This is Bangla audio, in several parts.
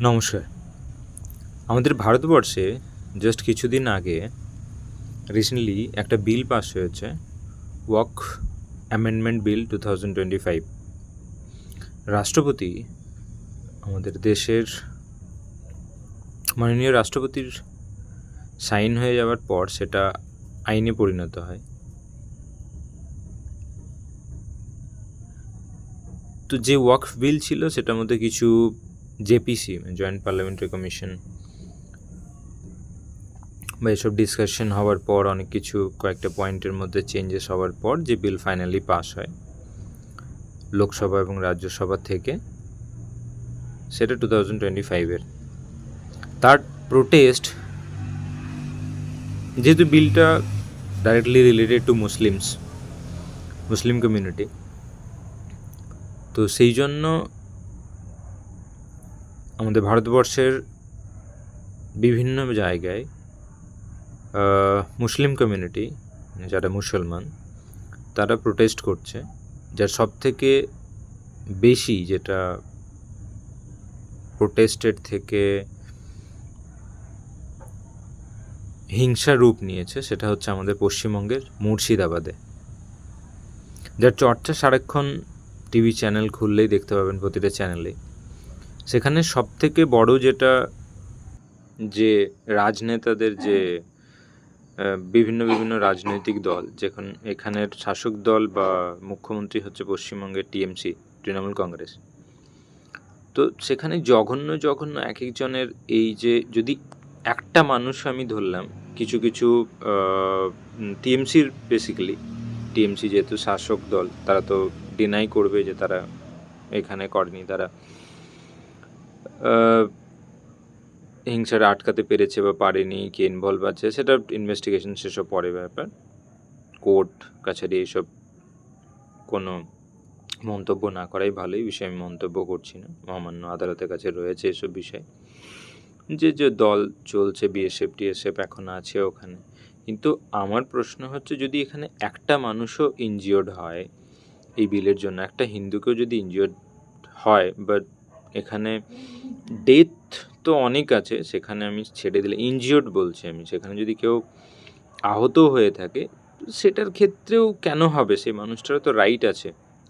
নমস্কার। আমাদের ভারতবর্ষে জাস্ট কিছুদিন আগে রিসেন্টলি একটা বিল পাস হয়েছে, ওয়াকফ অ্যামেন্ডমেন্ট বিল 2025। রাষ্ট্রপতি, আমাদের দেশের মাননীয় রাষ্ট্রপতির সাইন হয়ে যাওয়ার পর সেটা আইনে পরিণত হয়। তো যে ওয়াকফ বিল ছিল সেটার মধ্যে কিছু জেপিসি, জয়েন্ট পার্লামেন্টারি কমিশন বা এসব ডিসকাশন হওয়ার পর অনেক কিছু কয়েকটা পয়েন্টের মধ্যে চেঞ্জেস হওয়ার পর যে বিল ফাইনালি পাস হয় লোকসভা এবং রাজ্যসভা থেকে, সেটা 2025-এর। তার প্রোটেস্ট, যেহেতু বিলটা directly related to Muslim community, তো সেই জন্য আমাদের ভারতবর্ষের বিভিন্ন জায়গায় মুসলিম কমিউনিটি, যারা মুসলমান, তারা প্রোটেস্ট করছে। যার সব থেকে বেশি, যেটা প্রোটেস্টের থেকে হিংসা রূপ নিয়েছে, সেটা হচ্ছে আমাদের পশ্চিমবঙ্গের মুর্শিদাবাদে, যার চর্চা সারাক্ষণ টিভি চ্যানেল খুললেই দেখতে পাবেন, প্রতিটা চ্যানেলে। সেখানে সব থেকে বড় যেটা, যে রাজনেতাদের যে বিভিন্ন রাজনৈতিক দল, যেখানে এখানের শাসক দল বা মুখ্যমন্ত্রী হচ্ছে পশ্চিমবঙ্গের টিএমসি, তৃণমূল কংগ্রেস। তো সেখানে জঘন্য এক একজনের, এই যে যদি একটা মানুষ আমি ধরলাম, কিছু টিএমসির, বেসিক্যালি টিএমসি যেহেতু শাসক দল, তারা তো ডিনাই করবে যে তারা এখানে করেনি, তারা হিংসাটা আটকাতে পেরেছে বা পারেনি, কে ইনভলভ আছে সেটা ইনভেস্টিগেশন, সেসব পরে ব্যাপার, কোর্ট কাছারি এইসব কোনো মন্তব্য না করাই ভালো। এই বিষয়ে আমি মন্তব্য করছি না, মহামান্য আদালতের কাছে রয়েছে এসব বিষয়। যে দল চলছে, বিএসএফ টিএসএফ এখন আছে ওখানে, কিন্তু আমার প্রশ্ন হচ্ছে, যদি এখানে একটা মানুষও ইনজিওর্ড হয় এই বিলের জন্য, একটা হিন্দুকেও যদি ইনজিওর্ড হয়, বাট এখানে ডেথ তো অনেক আছে, সেখানে আমি ছেড়ে দিলে, ইনজিওর্ড বলছি আমি, সেখানে যদি কেউ আহত হয়ে থাকে, সেটার ক্ষেত্রেও কেন হবে? সেই মানুষটারও তো রাইট আছে।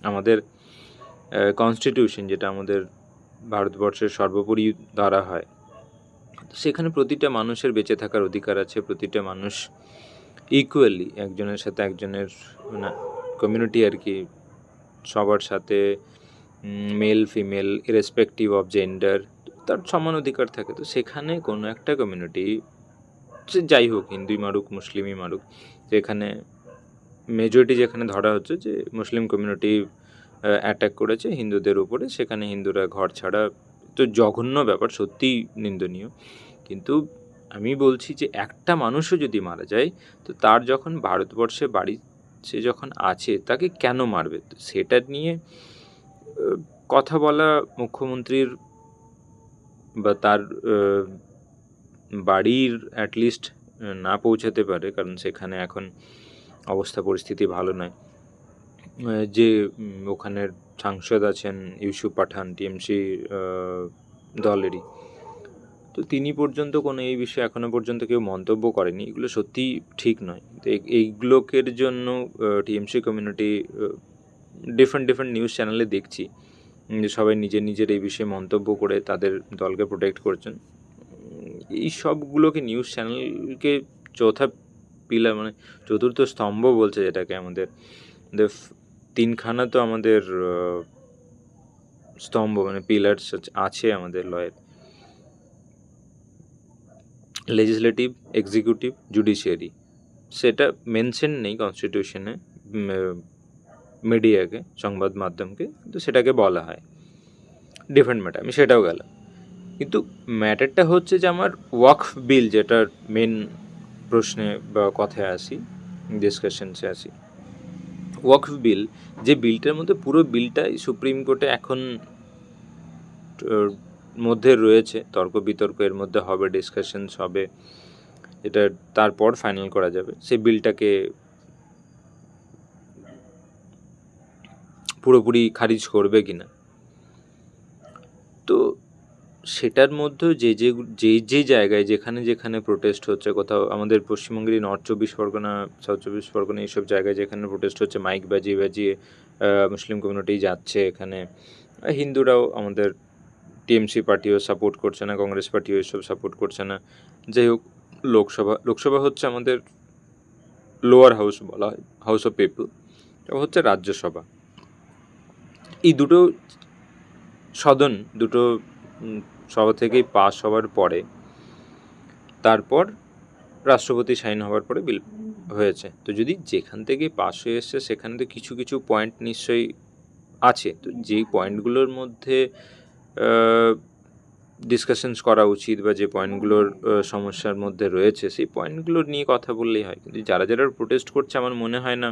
আমাদের কনস্টিটিউশন, যেটা আমাদের ভারতবর্ষের সর্বোপরি ধরা হয়, সেখানে প্রতিটা মানুষের বেঁচে থাকার অধিকার আছে। প্রতিটা মানুষ ইকুয়ালি, একজনের সাথে একজনের, মানে কমিউনিটি আর কি, সবার সাথে male female irrespective of gender, তার সমান অধিকার থাকে। তো সেখানে কোনো একটা কমিউনিটি, সে যাই হোক, হিন্দুই মারুক মুসলিমই মারুক, যেখানে মেজরিটি যেখানে ধরা হচ্ছে যে মুসলিম কমিউনিটি অ্যাটাক করেছে হিন্দুদের উপরে, সেখানে হিন্দুরা ঘর ছাড়া, তো জঘন্য ব্যাপার, সত্যিই নিন্দনীয়। কিন্তু আমি বলছি যে একটা মানুষও যদি মারা যায়, তো তার যখন ভারতবর্ষে বাড়ি, সে যখন আছে, তাকে কেন মারবে? তো সেটা নিয়ে কথা বলা মুখ্যমন্ত্রীর বা তার বাড়ির অ্যাটলিস্ট না পৌঁছাতে পারে, কারণ সেখানে এখন অবস্থা পরিস্থিতি ভালো নয়। যে ওখানের সাংসদ আছেন ইউসুফ পাঠান, টিএমসি দলেরই, তো তিনি পর্যন্ত কোনো এই বিষয়ে এখনও পর্যন্ত কেউ মন্তব্য করেনি। এগুলো সত্যিই ঠিক নয়। তো এইগুলোকের জন্য টিএমসি কমিউনিটি ডিফারেন্ট নিউজ চ্যানেলে দেখছি যে সবাই নিজের এই বিষয়ে মন্তব্য করে তাদের দলকে প্রোটেক্ট করছেন। এই সবগুলোকে, নিউজ চ্যানেলকে চৌথা পিলার, মানে চতুর্থ স্তম্ভ বলছে, যেটাকে আমাদের তিনখানা তো আমাদের স্তম্ভ, মানে পিলার্স আছে আমাদের লয়ের, লেজিসলেটিভ, এক্সিকিউটিভ, জুডিশিয়ারি। সেটা মেনশন নেই কনস্টিটিউশনে, মিডিয়াকে, সংবাদ মাধ্যমকে, কিন্তু সেটাকে বলা হয়, ডিফারেন্ট ম্যাটার, আমি সেটাও গেলাম। কিন্তু ম্যাটারটা হচ্ছে যে আমার ওয়াকফ বিল, যেটার মেন প্রশ্নে বা কথায় আসি, ডিসকাশনসে আসি, ওয়াকফ বিল, যে বিলটার মধ্যে পুরো বিলটাই সুপ্রিম কোর্টে এখন মধ্যে রয়েছে, তর্ক বিতর্ক এর মধ্যে হবে, ডিসকাশনস হবে, এটা তারপর ফাইনাল করা যাবে সেই বিলটাকে পুরোপুরি খারিজ করবে কিনা। তো সেটার মধ্যেও যে জায়গায় যেখানে প্রোটেস্ট হচ্ছে, কোথাও আমাদের পশ্চিমবঙ্গের নর্থ চব্বিশ পরগনা, সাউথ চব্বিশ পরগনা, এইসব জায়গায় যেখানে প্রোটেস্ট হচ্ছে, মাইক বাজিয়ে বাজিয়ে মুসলিম কমিউনিটি যাচ্ছে এখানে। হিন্দুরাও, আমাদের টিএমসি পার্টিও সাপোর্ট করছে না, কংগ্রেস পার্টিও এসব সাপোর্ট করছে না। যাই হোক, লোকসভা হচ্ছে আমাদের লোয়ার হাউস বলা হয়, হাউস অফ পিপল, হচ্ছে রাজ্যসভা। এই দুটো সদন, দুটো সভা থেকেই পাস হওয়ার পরে, তারপর রাষ্ট্রপতি সাইন হওয়ার পরে বিল হয়েছে। তো যদি যেখান থেকে পাস হয়ে এসছে সেখানে তো কিছু কিছু পয়েন্ট নিশ্চয়ই আছে, তো যেই পয়েন্টগুলোর মধ্যে ডিসকাশনস করা উচিত বা যে পয়েন্টগুলোর সমস্যার মধ্যে রয়েছে সেই পয়েন্টগুলো নিয়ে কথা বললেই হয়। কিন্তু যারা প্রোটেস্ট করছে, আমার মনে হয় না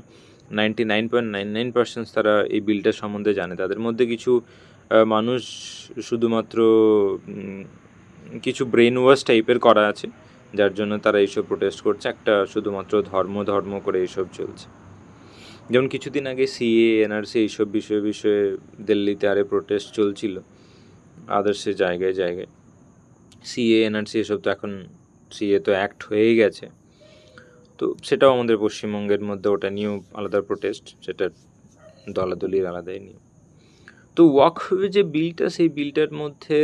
99.99% তারা এই বিলটার সম্বন্ধে জানে। তাদের মধ্যে কিছু মানুষ শুধুমাত্র কিছু ব্রেন ওয়াশ টাইপের করা আছে, যার জন্য তারা এইসব প্রোটেস্ট করছে, একটা শুধুমাত্র ধর্ম করে এইসব চলছে। যেমন কিছুদিন আগে সিএ, এনআরসি এইসব বিষয়ে দিল্লিতে আরে প্রোটেস্ট চলছিল, আদার্সে জায়গায় সিএ, এনআরসি এসব তো এখন, সিএ তো অ্যাক্ট হয়েই গেছে, তো সেটাও আমাদের পশ্চিমবঙ্গের মধ্যে ওটা নিয়েও আলাদা প্রোটেস্ট, সেটার দলাদলির আলাদাই নিয়ম। তো ওয়াকফ যে বিলটা, সেই বিলটার মধ্যে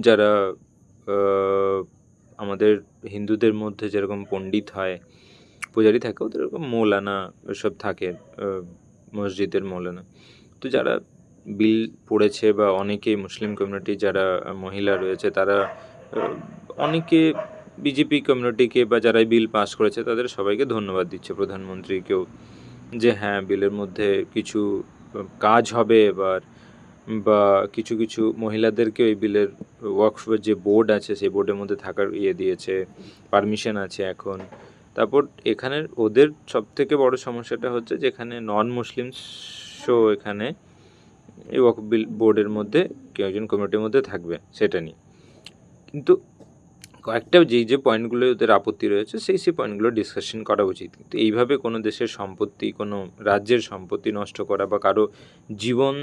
যারা আমাদের হিন্দুদের মধ্যে যেরকম পণ্ডিত হয়, পূজারি থাকে, ওদের এরকম মৌলানা এসব থাকে, মসজিদের মৌলানা। তো যারা বিল পড়েছে বা অনেকে মুসলিম কমিউনিটি যারা মহিলা রয়েছে, তারা অনেকে বিজেপি কমিউনিটিকে বা যারা বিল পাস করেছে তাদের সবাইকে ধন্যবাদ দিচ্ছে, প্রধানমন্ত্রীকেও, যে হ্যাঁ বিলের মধ্যে কিছু কাজ হবে এবার, বা কিছু কিছু মহিলাদেরকে ওই বিলের ওয়াকফের যে বোর্ড আছে সেই বোর্ডের মধ্যে থাকার দিয়েছে, পারমিশন আছে এখন। তারপর এখানের ওদের সবথেকে বড় সমস্যাটা হচ্ছে যেখানে নন মুসলিমসও এখানে এই ওয়াকফ বিল বোর্ডের মধ্যে কেউ একজন কমিটির মধ্যে থাকবে, সেটা নিয়ে। কিন্তু কয়েকটা যে পয়েন্টগুলো ওদের আপত্তি রয়েছে, সেই পয়েন্টগুলো ডিসকাশন করা উচিত। কিন্তু এইভাবে কোনো দেশের সম্পত্তি, কোনো রাজ্যের সম্পত্তি নষ্ট করা বা কারো জীবন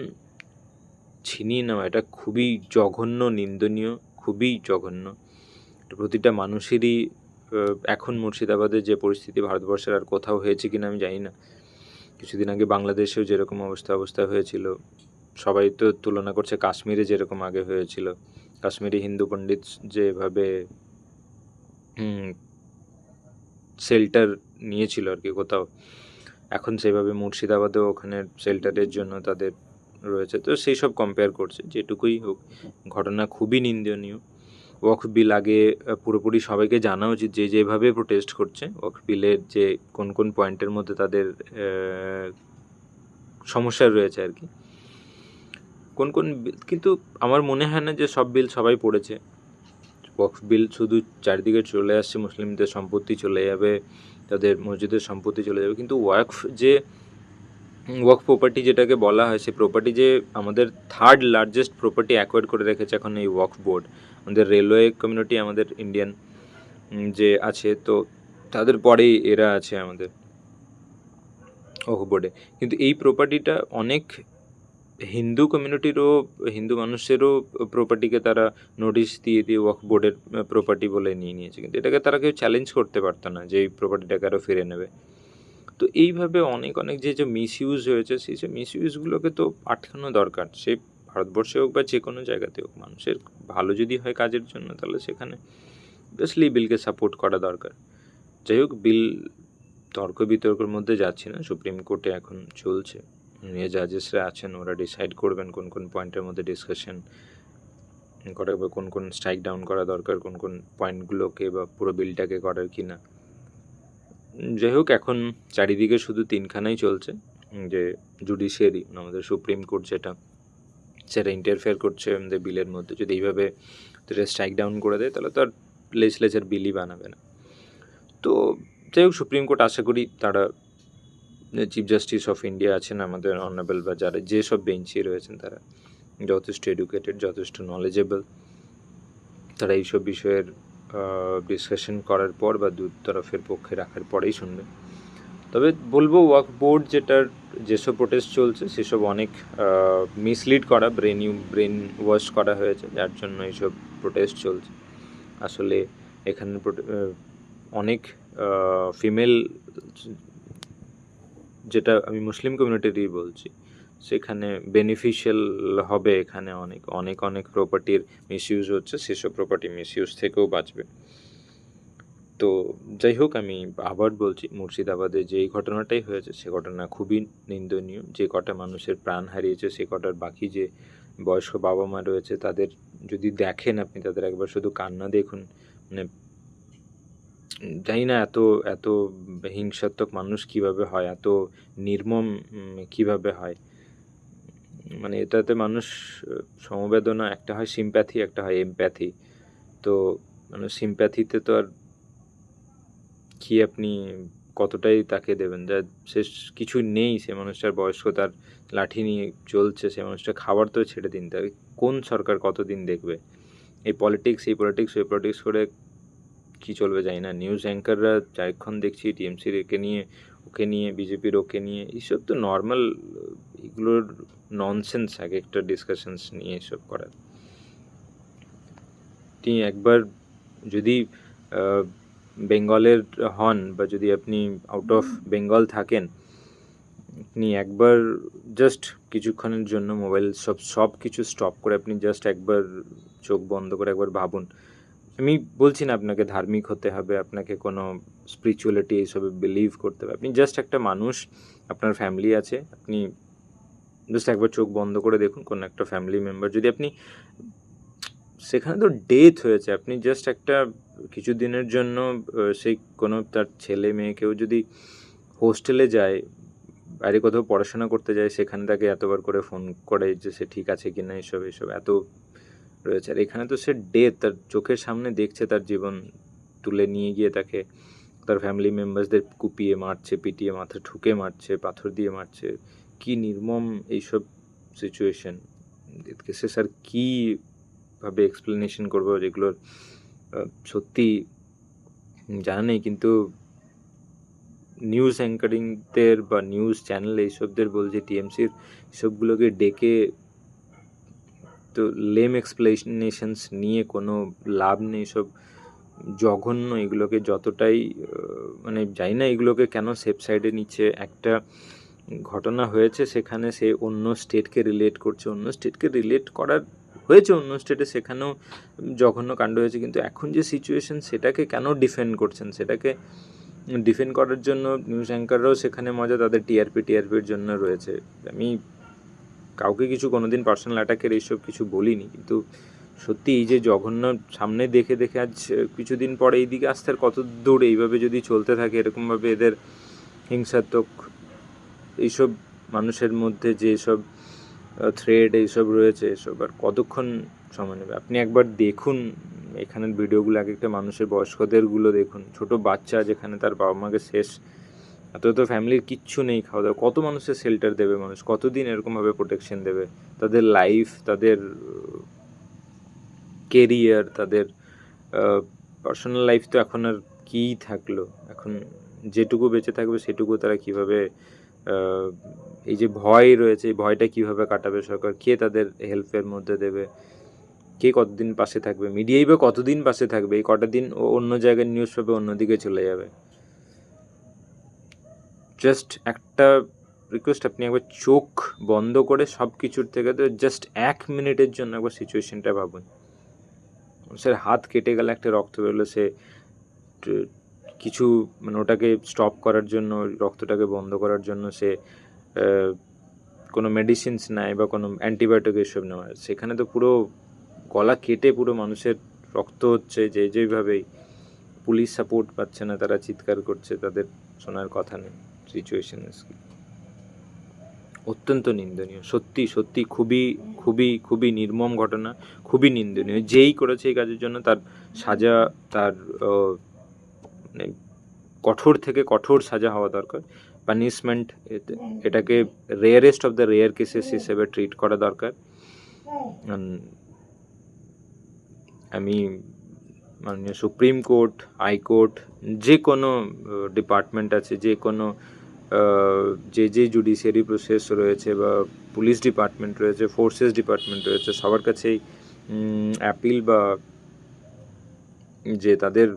ছিনিয়ে নেওয়া, এটা খুবই জঘন্য, নিন্দনীয়, খুবই জঘন্য। প্রতিটা মানুষেরই এখন মুর্শিদাবাদের যে পরিস্থিতি, ভারতবর্ষের আর কোথাও হয়েছে কিনা আমি জানি না, কিছুদিন আগে বাংলাদেশেও যেরকম অবস্থা হয়েছিল, সবাই তো তুলনা করছে কাশ্মীরে যেরকম আগে হয়েছিল, কাশ্মীরি হিন্দু পণ্ডিত যেভাবে শেল্টার নিয়েছিল আর কি কোথাও, এখন সেভাবে মুর্শিদাবাদেও ওখানে শেল্টারের জন্য তাদের রয়েছে। তো সেই সব কম্পেয়ার করছে, যেটুকুই হোক ঘটনা খুবই নিন্দনীয়। ওয়াকফ বিল আগে পুরোপুরি সবাইকে জানা উচিত, যেভাবে প্রোটেস্ট করছে ওয়াকফ বিলের যে কোন পয়েন্টের মধ্যে তাদের সমস্যা রয়েছে আর কি, কোন কিন্তু আমার মনে হয় না যে সব বিল সবাই পড়েছে। ওয়াকফ বিল শুধু চারিদিকে চলে আসছে, মুসলিমদের সম্পত্তি চলে যাবে, তাদের মসজিদের সম্পত্তি চলে যাবে, কিন্তু ওয়াকফ প্রপার্টি যেটাকে বলা হয়, সেই প্রপার্টি যে আমাদের থার্ড লার্জেস্ট প্রপার্টি অ্যাকোয়ার করে রেখেছে এখন এই ওয়াকফ বোর্ড। আমাদের রেলওয়ে কমিউনিটি, আমাদের ইন্ডিয়ান যে আছে, তো তাদের পরেই এরা আছে আমাদের ওয়াকফ বোর্ডে। কিন্তু এই প্রপার্টিটা অনেক হিন্দু কমিউনিটিরও, হিন্দু মানুষেরও প্রপার্টিকে তারা নোটিশ দিয়ে ওয়াকফ বোর্ডের প্রপার্টি বলে নিয়েছে, কিন্তু এটাকে তারা কেউ চ্যালেঞ্জ করতে পারতো না যে এই প্রপার্টিটাকে আরও ফিরে নেবে। তো এইভাবে অনেক যে মিসইউজ হয়েছে, সেই সব মিসইউজগুলোকে তো আটকানো দরকার, সে ভারতবর্ষে হোক বা যে কোনো জায়গাতে হোক। মানুষের ভালো যদি হয় কাজের জন্য, তাহলে সেখানে অবভিয়াসলি বিলকে সাপোর্ট করা দরকার। যাই হোক, বিল তর্ক বিতর্কের মধ্যে যাচ্ছি না, সুপ্রিম কোর্টে এখন চলছে, নিয়ে জাজেসরা আছেন, ওরা ডিসাইড করবেন কোন পয়েন্টের মধ্যে ডিসকাশন করা বা কোন স্ট্রাইক ডাউন করা দরকার, কোন পয়েন্টগুলোকে বা পুরো বিলটাকে করার কি না। যাই হোক, এখন চারিদিকে শুধু তিনখানাই চলছে, যে জুডিশিয়ারি, আমাদের সুপ্রিম কোর্ট সেটা ইন্টারফেয়ার করছে আমাদের বিলের মধ্যে। যদি এইভাবে স্ট্রাইক ডাউন করে দেয়, তাহলে তো আর লেজিসলেচার বিলই বানাবে না। তো যাই হোক, সুপ্রিম কোর্ট আশা করি তারা, চিফ জাস্টিস অফ ইন্ডিয়া আছেন আমাদের অনারেবল, বা যারা যেসব বেঞ্চে রয়েছেন, তারা যথেষ্ট এডুকেটেড, যথেষ্ট নলেজেবল, তারা এইসব বিষয়ের ডিসকাশন করার পর বা দু তরফের পক্ষে রাখার পরেই শুনবে। তবে বলবো ওয়াকফ বোর্ড যেসব প্রোটেস্ট চলছে সেসব অনেক মিসলিড করা, ব্রেন ওয়াশ করা হয়েছে, যার জন্য এইসব প্রোটেস্ট চলছে। আসলে এখানে অনেক ফিমেল, যেটা আমি মুসলিম কমিউনিটিরই বলছি, সেখানে বেনিফিশিয়াল হবে। এখানে অনেক অনেক অনেক প্রপার্টির মিসইউজ হচ্ছে, সেসব প্রপার্টি মিসইউজ থেকেও বাঁচবে। তো যাই হোক, আমি আবার বলছি, মুর্শিদাবাদে যেই ঘটনাটাই হয়েছে সে ঘটনা খুবই নিন্দনীয়। যে কটা মানুষের প্রাণ হারিয়েছে, সে কটার বাকি যে বয়স্ক বাবা মা রয়েছে, তাদের যদি দেখেন আপনি, তাদের একবার শুধু কান্না দেখুন। মানে জানি না এত এত হিংসাত্মক মানুষ কিভাবে হয়, এত নির্মম কিভাবে হয়। মানে এটাতে মানুষ সমবেদনা, একটা হয় সিম্প্যাথি, একটা হয় এমপ্যাথি। তো মানে সিম্প্যাথিতে তো আর কি আপনি কতটাই তাকে দেবেন, যা শেষ কিছু নেই, সে মানুষটার বয়স্ক, তার লাঠি নিয়ে চলছে, সে মানুষটা খাবার তো ছেড়ে দিন, তাকে কোন সরকার কতদিন দেখবে? এই পলিটিক্স ওই পলিটিক্স করে কি চলবে জানি না। নিউজ অ্যাঙ্কাররা যাইক্ষণ দেখছি টিএমসির ওকে নিয়ে বিজেপির ওকে নিয়ে, এইসব তো নর্মাল, এগুলোর ননসেন্স এক একটা ডিসকাশনস নিয়ে এসব করার। তিনি একবার যদি বেঙ্গলের হন, বা যদি আপনি আউট অফ বেঙ্গল থাকেন, আপনি একবার জাস্ট কিছুক্ষণের জন্য মোবাইল সব কিছু স্টপ করে আপনি জাস্ট একবার চোখ বন্ধ করে একবার ভাবুন। আমি বলছি না আপনাকে ধার্মিক হতে হবে, আপনাকে কোনো স্পিরিচুয়ালিটি এইসবে বিলিভ করতে হবে। আপনি জাস্ট একটা মানুষ, আপনার ফ্যামিলি আছে, আপনি জাস্ট একবার চোখ বন্ধ করে দেখুন কোনো একটা ফ্যামিলি মেম্বার, যদি আপনি সেখানে তো ডেথ হয়েছে, আপনি জাস্ট একটা কিছু দিনের জন্য সেই কোনো তার ছেলে মেয়ে কেউ যদি হোস্টেলে যায়, বাইরে কোথাও পড়াশোনা করতে যায়, সেখানে তাকে এতবার করে ফোন করে যে সে ঠিক আছে কি না, এসব এত রয়েছে। আর এখানে তো সে ডেথ তার চোখের সামনে দেখছে, তার জীবন তুলে নিয়ে গিয়ে তাকে তার ফ্যামিলি মেম্বার্সদের কুপিয়ে মারছে, পিটিয়ে মাথা ঠুকে মারছে, পাথর দিয়ে মারছে। কি নির্মম এইসব সিচুয়েশন! এদেরকে সে স্যার কীভাবে এক্সপ্লেনেশন করবো, যেগুলোর সত্যি জানা নেই। কিন্তু নিউজ অ্যাঙ্কারিংদের বা নিউজ চ্যানেল এইসবদের বলছে টিএমসির সবগুলোকে ডেকে তো লেম এক্সপ্লেনেশনস নিয়ে কোনো লাভ নেই। সব জঘন্য, এগুলোকে যতটাই মানে জানি না এগুলোকে কেন সেফ সাইডে নিচ্ছে। একটা ঘটনা হয়েছে, সেখানে সে অন্য স্টেটকে রিলেট করছে, অন্য স্টেটকে রিলেট করার হয়েছে অন্য স্টেটে, সেখানেও জঘন্য কাণ্ড হয়েছে, কিন্তু এখন যে সিচুয়েশন সেটাকে কেন ডিফেন্ড করছেন? সেটাকে ডিফেন্ড করার জন্য নিউজ অ্যাঙ্কাররাও সেখানে মজা, তাদের টিআরপির জন্য রয়েছে। আমি কাউকে কিছু কোনোদিন পার্সোনাল অ্যাটাকের এইসব কিছু বলিনি, কিন্তু সত্যি এই যে জঘন্য সামনে দেখে দেখে আজ কিছুদিন পরে এইদিকে আসতে আর কত দূর এইভাবে যদি চলতে থাকে, এরকমভাবে এদের হিংসাত্মক এইসব মানুষের মধ্যে যে সব থ্রেড এইসব রয়েছে, এসব আর কতক্ষণ সময় নেবে? আপনি একবার দেখুন এখানের ভিডিওগুলো, এক একটা মানুষের বয়স্কদেরগুলো দেখুন, ছোট বাচ্চা যেখানে তার বাবা মাকে শেষ, এত ফ্যামিলির কিচ্ছু নেই, খাওয়া দাওয়া, কত মানুষের শেল্টার দেবে মানুষ, কতদিন এরকমভাবে প্রোটেকশন দেবে? তাদের লাইফ, তাদের কেরিয়ার, তাদের পার্সোনাল লাইফ তো এখন আর কী থাকলো? এখন যেটুকু বেঁচে থাকবে সেটুকু তারা কীভাবে, এই যে ভয় রয়েছে, এই ভয়টা কীভাবে কাটাবে সরকার? কে তাদের হেল্পের মধ্যে দেবে? কে কতদিন পাশে থাকবে? মিডিয়াই বা কতদিন পাশে থাকবে? এই কটা দিন ও অন্য জায়গায় নিউজ পাবে, অন্যদিকে চলে যাবে। জাস্ট একটা রিকোয়েস্ট, আপনি একবার চোখ বন্ধ করে সব কিছুর থেকে তো জাস্ট 1 মিনিটের জন্য একবার সিচুয়েশনটা ভাবুন। স্যার হাত কেটে গেলে, একটা রক্ত বেরোলো, সে কিছু মানে ওটাকে স্টপ করার জন্য, রক্তটাকে বন্ধ করার জন্য সে কোনো মেডিসিনস নেয় বা কোনো অ্যান্টিবায়োটিক এসব নেওয়া, সেখানে তো পুরো গলা কেটে পুরো মানুষের রক্ত হচ্ছে, যেভাবেই পুলিশ সাপোর্ট পাচ্ছে না, তারা চিৎকার করছে, তাদের শোনার কথা নেই। সিচুয়েশন অত্যন্ত নিন্দনীয়, সত্যি সত্যি খুবই খুবই খুবই নির্মম ঘটনা, খুবই নিন্দনীয়। যেই করেছে এই কাজের জন্য তার সাজা, তার মানে কঠোর থেকে কঠোর সাজা হওয়া দরকার। পানিশমেন্ট, এটাকে rarest of the rare cases হিসেবে ট্রিট করা দরকার। আমি মাননীয় সুপ্রিম কোর্ট, হাইকোর্ট, যে কোনো ডিপার্টমেন্ট আছে, যে কোনো যে জুডিশিয়ারি প্রসেস রয়েছে বা পুলিশ ডিপার্টমেন্ট রয়েছে, ফোর্সেস ডিপার্টমেন্ট রয়েছে, সবার কাছেই অ্যাপিল বা যে তাদের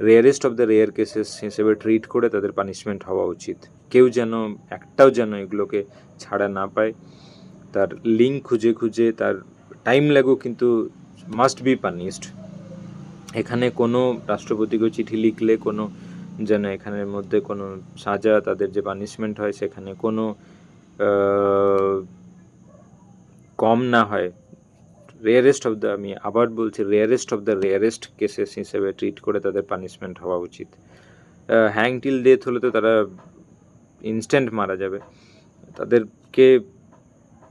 rarest of the rare cases হিসেবে ট্রিট করে তাদের পানিশমেন্ট হওয়া উচিত। কেউ যেন একটাও যেন এগুলোকে ছাড়া না পায়। তার লিঙ্ক খুঁজে খুঁজে তার টাইম লাগুক, কিন্তু মাস্ট বি পানিশড। এখানে কোনো রাষ্ট্রপতিকে চিঠি লিখলে কোনো যেন এখানের মধ্যে কোনো সাজা, তাদের যে পানিশমেন্ট হয় সেখানে কোনো কম না হয়। রেয়ারেস্ট অফ দ্য, আমি আবার বলছি, rarest of the rarest cases হিসেবে ট্রিট করে তাদের পানিশমেন্ট হওয়া উচিত। হ্যাং টিল ডেথ হলে তো তারা ইনস্ট্যান্ট মারা যাবে। তাদেরকে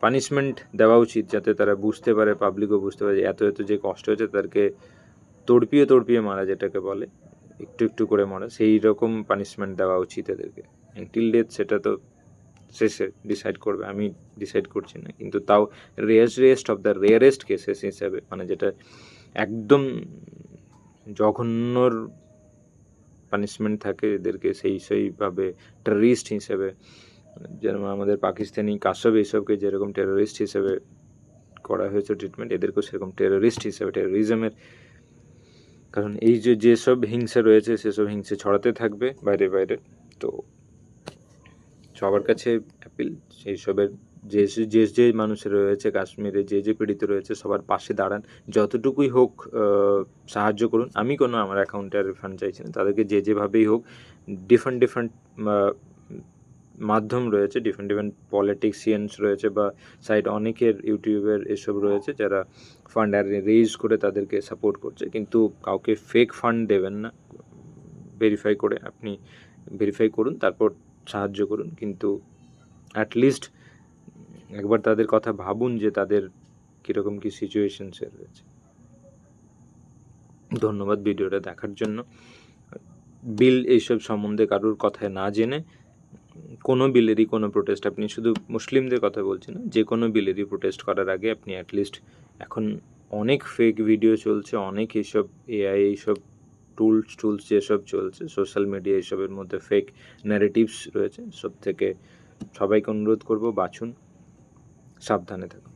পানিশমেন্ট দেওয়া উচিত যাতে তারা বুঝতে পারে, পাবলিকও বুঝতে পারে এত এত যে কষ্ট হয়েছে, তাদেরকে তড়পিয়ে তড়পিয়ে মারা, যেটাকে বলে একটু একটু করে মারা, সেই রকম পানিশমেন্ট দেওয়া উচিত এদেরকে। টিল ডেথ সেটা তো শেষে ডিসাইড করবে, আমি ডিসাইড করছি না, কিন্তু তাও rarest of the rarest cases হিসাবে, মানে যেটা একদম জঘন্যর পানিশমেন্ট থাকে, এদেরকে সেইভাবে টেররিস্ট হিসেবে, যেমন আমাদের পাকিস্তানি কাসব এইসবকে যেরকম টেররিস্ট হিসেবে করা হয়েছে ট্রিটমেন্ট, এদেরকেও সেরকম টেররিস্ট হিসেবে, টেরোরিজমের, কারণ এই যেসব হিংসা রয়েছে সেসব হিংসা ছড়াতে থাকবে বাইরে বাইরে। তো সবার কাছে অ্যাপিল, সেই সবের যে মানুষের রয়েছে কাশ্মীরে, যে পীড়িত রয়েছে, সবার পাশে দাঁড়ান, যতটুকুই হোক সাহায্য করুন। আমি কোনো আমার অ্যাকাউন্টে রিফান্ড চাইছি না, তাদেরকে যেভাবেই হোক, ডিফারেন্ট মাধ্যম রয়েছে, ডিফারেন্ট পলিটিশিয়ানস রয়েছে বা সাইড অনেকের ইউটিউবের এসব রয়েছে যারা ফান্ড রেইজ করে তাদেরকে সাপোর্ট করছে, কিন্তু কাউকে ফেক ফান্ড দেবেন না। ভেরিফাই করে, আপনি ভেরিফাই করুন, তারপর সাহায্য করুন, কিন্তু অ্যাটলিস্ট একবার তাদের কথা ভাবুন যে তাদের কীরকম কী সিচুয়েশনসে রয়েছে। ধন্যবাদ ভিডিওটা দেখার জন্য। বিল এইসব সম্বন্ধে কারোর কথায় না জেনে কোনো বিলেরই কোনো প্রোটেস্ট, আপনি শুধু মুসলিমদের কথা বলছি না, যে কোনো বিলেরই প্রোটেস্ট করার আগে আপনি অ্যাটলিস্ট, এখন অনেক ফেক ভিডিও চলছে, অনেক এইসব এআই, এইসব টুলস যেসব চলছে সোশ্যাল মিডিয়া, এইসবের মধ্যে ফেক ন্যারেটিভস রয়েছে, সব থেকে সবাইকে অনুরোধ করব বাঁচুন, সাবধানে থাকুন।